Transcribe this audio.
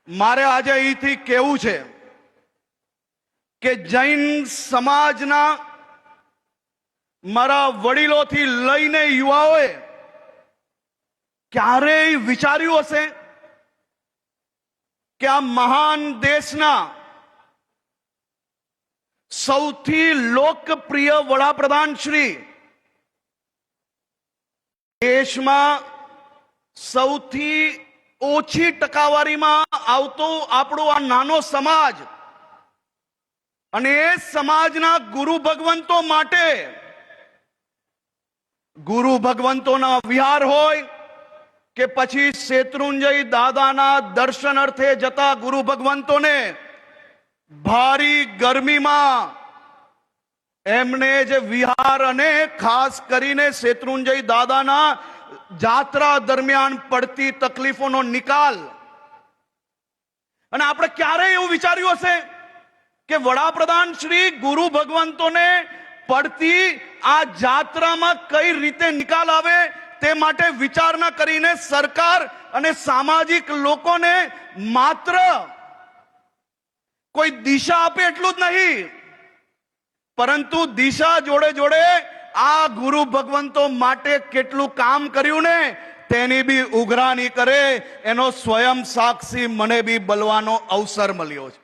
મારે આજે અહીંથી કહેવું છે કે જૈન સમાજના મારા વડીલોથી લઈને યુવાઓએ ક્યારેય વિચાર્યું હશે કે આ મહાન દેશના સૌથી લોકપ્રિય વડાપ્રધાન શ્રી દેશમાં સૌથી ઓછી ટકાવારીમાં આવતો આપણો આ નાનો સમાજ અને એ સમાજના ગુરુ ભગવંતો માટે ગુરુ ભગવંતોના વિહાર હોય કે પછી શેત્રુંજય દાદાના દર્શન અર્થે જતા ગુરુ ભગવંતોને ભારી ગરમીમાં એમને જે વિહાર અને ખાસ કરીને શેત્રુંજય દાદાના જાત્રા દરમિયાન પડતી તકલીફોનો નિકાલ, અને આપણે ક્યારેય એવું વિચાર્યું હશે કે વડાપ્રધાન શ્રી ગુરુ ભગવંતોને પડતી આ જાત્રામાં કઈ રીતે નિકાલ આવે તે માટે વિચારણા કરીને સરકાર અને સામાજિક લોકોને માત્ર કોઈ દિશા આપે એટલું જ નહીં, પરંતુ દિશા જોડે જોડે આ ગુરુ ભગવંતો માટે કેટલું કામ કર્યું ને તેની બી ઉઘરાણી કરે એનો સ્વયં સાક્ષી મને બી બોલવાનો અવસર મળ્યો છે.